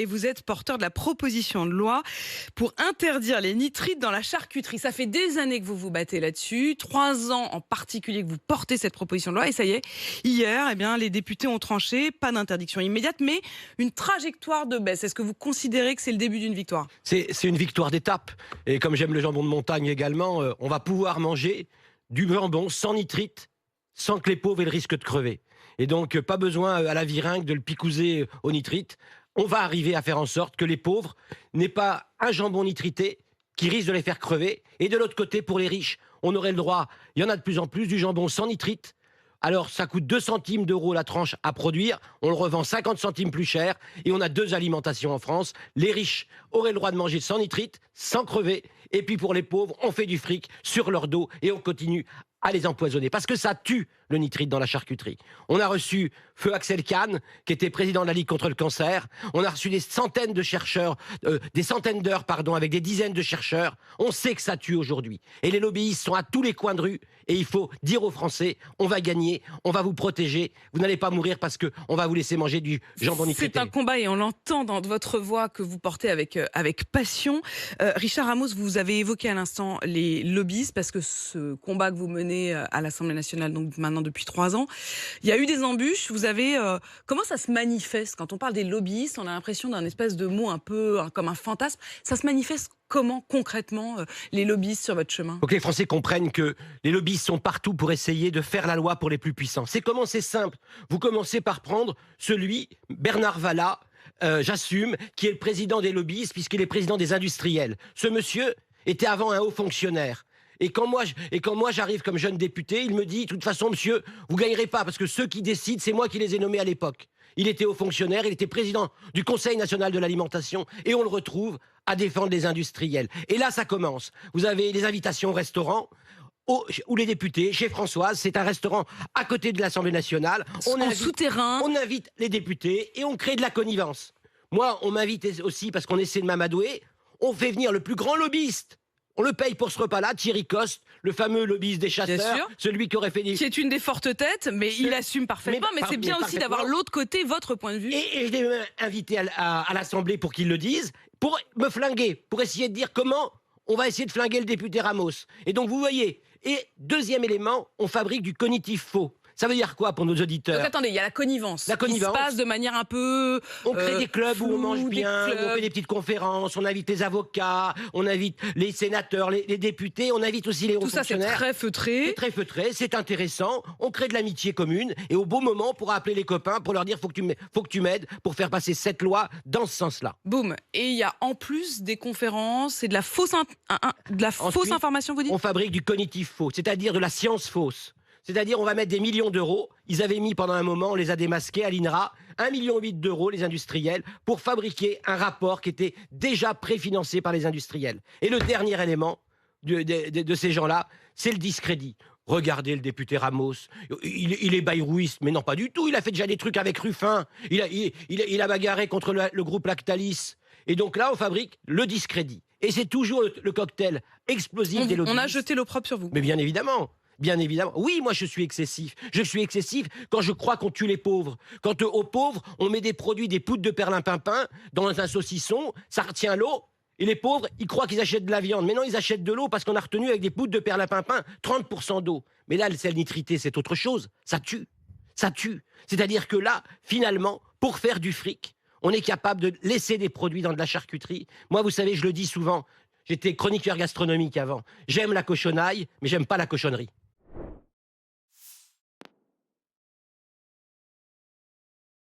et vous êtes porteur de la proposition de loi pour interdire les nitrites dans la charcuterie. Ça fait des années que vous vous battez là-dessus, 3 ans en particulier que vous portez cette proposition de loi et ça y est, hier, les députés ont tranché, pas d'interdiction immédiate, mais une trajectoire de baisse. Est-ce que vous considérez que c'est le début d'une victoire ? C'est une victoire d'étape. Et comme j'aime le jambon de montagne également, on va pouvoir manger du jambon sans nitrite, sans que les pauvres aient le risque de crever. Et donc, pas besoin à la viringue de le picouser au nitrite. On va arriver à faire en sorte que les pauvres n'aient pas un jambon nitrité qui risque de les faire crever. Et de l'autre côté, pour les riches, on aurait le droit, il y en a de plus en plus, du jambon sans nitrite. Alors, ça coûte 2 centimes d'euros la tranche à produire. On le revend 50 centimes plus cher. Et on a 2 alimentations en France. Les riches auraient le droit de manger sans nitrite, sans crever. Et puis pour les pauvres, on fait du fric sur leur dos et on continue à les empoisonner. Parce que ça tue le nitrite dans la charcuterie. On a reçu Feu Axel Kahn, qui était président de la Ligue contre le cancer. On a reçu des centaines de chercheurs, des centaines d'heures, avec des dizaines de chercheurs. On sait que ça tue aujourd'hui. Et les lobbyistes sont à tous les coins de rue. Et il faut dire aux Français, on va gagner, on va vous protéger. Vous n'allez pas mourir parce qu'on va vous laisser manger du jambon nitrité. C'est un combat et on l'entend dans votre voix que vous portez avec passion. Richard Ramos, vous avez évoqué à l'instant les lobbyistes parce que ce combat que vous menez à l'Assemblée nationale, donc maintenant depuis 3 ans, il y a eu des embûches. Vous avez comment ça se manifeste quand on parle des lobbyistes? On a l'impression d'un espèce de mot un peu comme un fantasme. Ça se manifeste comment concrètement les lobbyistes sur votre chemin? Faut que les Français comprennent que les lobbyistes sont partout pour essayer de faire la loi pour les plus puissants. C'est simple. Vous commencez par prendre Bernard Vallat, j'assume, qui est le président des lobbyistes puisqu'il est président des industriels. Ce monsieur était avant un haut fonctionnaire. Et quand moi j'arrive comme jeune député, il me dit, de toute façon, monsieur, vous gagnerez pas, parce que ceux qui décident, c'est moi qui les ai nommés à l'époque. Il était haut fonctionnaire, il était président du Conseil national de l'alimentation, et on le retrouve à défendre les industriels. Et là, ça commence. Vous avez les invitations au restaurant, où les députés, chez Françoise, c'est un restaurant à côté de l'Assemblée nationale. En souterrain. On invite les députés, et on crée de la connivence. Moi, on m'invite aussi, parce qu'on essaie de m'amadouer, on fait venir le plus grand lobbyiste. On le paye pour ce repas-là, Thierry Coste, le fameux lobbyiste des chasseurs, celui qui aurait fait des... Qui est une des fortes têtes, mais il assume parfaitement. Mais c'est bien aussi d'avoir l'autre côté, votre point de vue. Et je l'ai même invité à l'Assemblée pour qu'il le dise, pour me flinguer, pour essayer de dire comment on va essayer de flinguer le député Ramos. Et donc vous voyez, et deuxième élément, on fabrique du cognitif faux. Ça veut dire quoi pour nos auditeurs? Donc attendez, il y a la connivence. Qui se passe de manière un peu... On crée des clubs où on mange bien, où on fait des petites conférences, on invite les avocats, on invite les sénateurs, les députés, on invite aussi les hauts fonctionnaires. Tout ça, c'est très feutré. C'est très feutré, c'est intéressant, on crée de l'amitié commune, et au bon moment, on pourra appeler les copains pour leur dire faut que tu m'aides pour faire passer cette loi dans ce sens-là. Boum. Et il y a en plus des conférences et de la fausse information, vous dites? On fabrique du cognitif faux, c'est-à-dire de la science fausse. C'est-à-dire, on va mettre des millions d'euros. Ils avaient mis pendant un moment, on les a démasqués à l'INRA, 1,8 million d'euros, les industriels, pour fabriquer un rapport qui était déjà préfinancé par les industriels. Et le dernier élément de ces gens-là, c'est le discrédit. Regardez le député Ramos, il est bayrouiste, mais non, pas du tout. Il a fait déjà des trucs avec Ruffin. Il a bagarré contre le groupe Lactalis. Et donc là, on fabrique le discrédit. Et c'est toujours le cocktail explosif des lobbyistes. On a jeté l'opprobre sur vous. Mais bien évidemment. Bien évidemment. Oui, moi je suis excessif. Je suis excessif quand je crois qu'on tue les pauvres. Quand aux pauvres, on met des produits, des poudres de perlimpinpin dans un saucisson, ça retient l'eau, et les pauvres, ils croient qu'ils achètent de la viande. Mais non, ils achètent de l'eau parce qu'on a retenu avec des poudres de perlimpinpin 30% d'eau. Mais là, le sel nitrité, c'est autre chose. Ça tue. Ça tue. C'est-à-dire que là, finalement, pour faire du fric, on est capable de laisser des produits dans de la charcuterie. Moi, vous savez, je le dis souvent, j'étais chroniqueur gastronomique avant. J'aime la cochonaille, mais j'aime pas la cochonnerie.